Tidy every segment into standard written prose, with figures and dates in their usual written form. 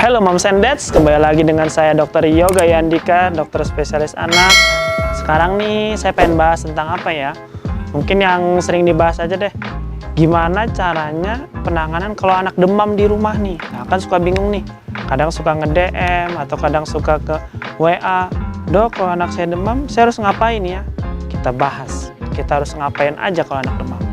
Halo Moms and Dads, kembali lagi dengan saya Dr. Yoga Yandika, dokter spesialis anak. Sekarang nih saya pengen bahas tentang apa ya? Mungkin yang sering dibahas aja deh. Gimana caranya penanganan kalau anak demam di rumah nih? Nah, kan suka bingung nih. Kadang suka nge-DM atau kadang suka ke WA. Dok, kalau anak saya demam, saya harus ngapain ya? Kita bahas. Kita harus ngapain aja kalau anak demam.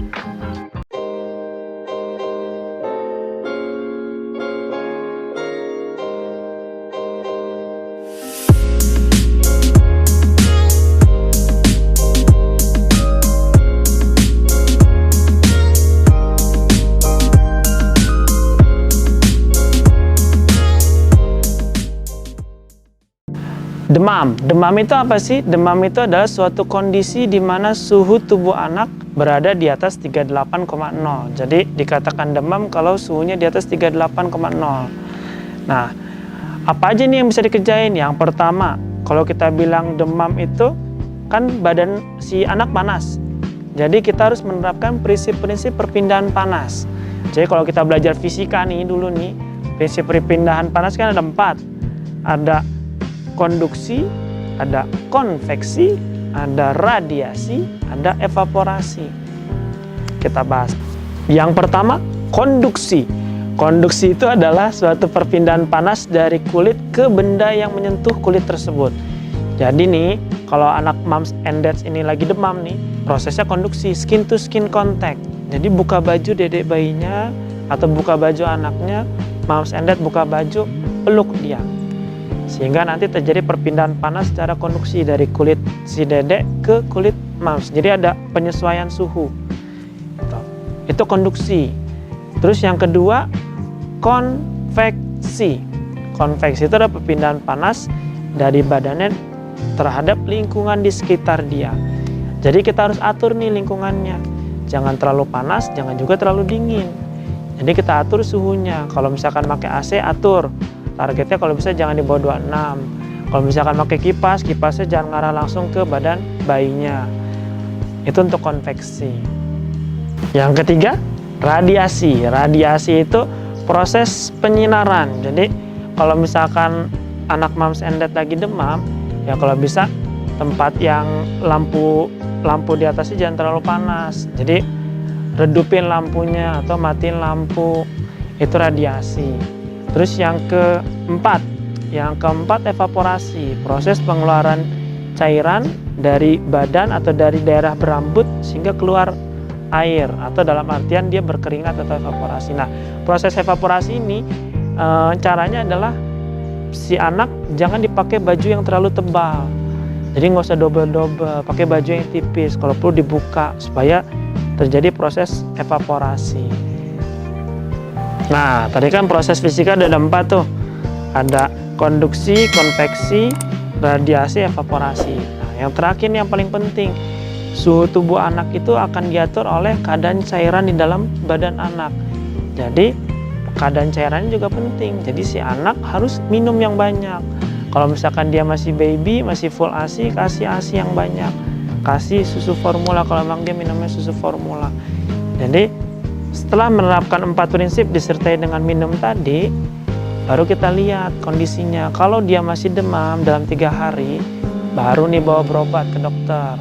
Demam itu apa sih? Demam itu adalah suatu kondisi di mana suhu tubuh anak berada di atas 38,0. Jadi dikatakan demam kalau suhunya di atas 38,0. Nah, apa aja nih yang bisa dikerjain? Yang pertama, kalau kita bilang demam itu kan badan si anak panas. Jadi kita harus menerapkan prinsip-prinsip perpindahan panas. Jadi kalau kita belajar fisika nih dulu nih, prinsip perpindahan panas kan ada 4. Ada konduksi, ada konveksi, ada radiasi, ada evaporasi. Kita bahas. Yang pertama, konduksi. Konduksi itu adalah suatu perpindahan panas dari kulit ke benda yang menyentuh kulit tersebut. Jadi nih, kalau anak moms and dads ini lagi demam nih, prosesnya konduksi, skin to skin contact. Jadi buka baju dedek bayinya atau buka baju anaknya, moms and dad buka baju, peluk dia. Sehingga nanti terjadi perpindahan panas secara konduksi dari kulit si dedek ke kulit moms. Jadi ada penyesuaian suhu. Itu konduksi. Terus yang kedua, konveksi. Konveksi itu adalah perpindahan panas dari badannya terhadap lingkungan di sekitar dia. Jadi kita harus atur nih lingkungannya. Jangan terlalu panas, jangan juga terlalu dingin. Jadi kita atur suhunya. Kalau misalkan pakai AC, atur. Targetnya kalau bisa jangan di bawah 26. Kalau misalkan pakai kipas, kipasnya jangan ngarah langsung ke badan bayinya. Itu untuk konveksi. Yang ketiga, radiasi. Radiasi itu proses penyinaran. Jadi kalau misalkan anak moms and dad lagi demam, ya kalau bisa tempat yang lampu di atasnya jangan terlalu panas. Jadi redupin lampunya atau matiin lampu. Itu radiasi. Terus yang keempat evaporasi, proses pengeluaran cairan dari badan atau dari daerah berambut sehingga keluar air atau dalam artian dia berkeringat atau evaporasi. Nah, proses evaporasi ini caranya adalah si anak jangan dipakai baju yang terlalu tebal. Jadi nggak usah double-double, pakai baju yang tipis. Kalau perlu dibuka supaya terjadi proses evaporasi. Nah, tadi kan proses fisika ada 4 tuh. Ada konduksi, konveksi, radiasi, evaporasi. Nah, yang terakhir yang paling penting, suhu tubuh anak itu akan diatur oleh keadaan cairan di dalam badan anak. Jadi, keadaan cairannya juga penting. Jadi, si anak harus minum yang banyak. Kalau misalkan dia masih baby, masih full ASI, kasih ASI yang banyak. Kasih susu formula kalau memang dia minumnya susu formula. Jadi, setelah menerapkan 4 prinsip disertai dengan minum tadi, baru kita lihat kondisinya. Kalau dia masih demam dalam 3 hari, baru nih bawa berobat ke dokter.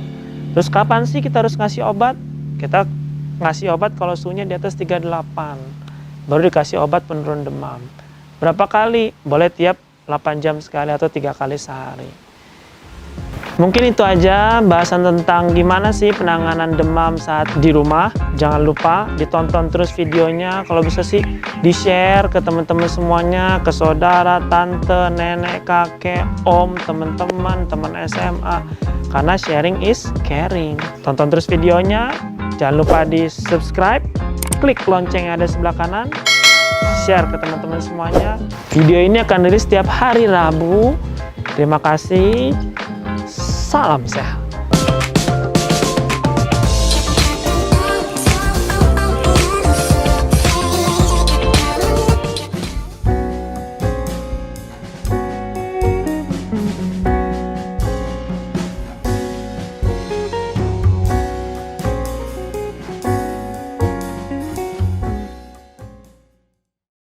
Terus kapan sih kita harus ngasih obat? Kita ngasih obat kalau suhunya di atas 38. Baru dikasih obat penurun demam. Berapa kali? Boleh tiap 8 jam sekali atau 3 kali sehari. Mungkin itu aja bahasan tentang gimana sih penanganan demam saat di rumah. Jangan lupa ditonton terus videonya. Kalau bisa sih di-share ke teman-teman semuanya, ke saudara, tante, nenek, kakek, om, teman-teman, teman SMA. Karena sharing is caring. Tonton terus videonya. Jangan lupa di-subscribe, klik lonceng yang ada sebelah kanan, share ke teman-teman semuanya. Video ini akan rilis setiap hari Rabu. Terima kasih. Salam sehat.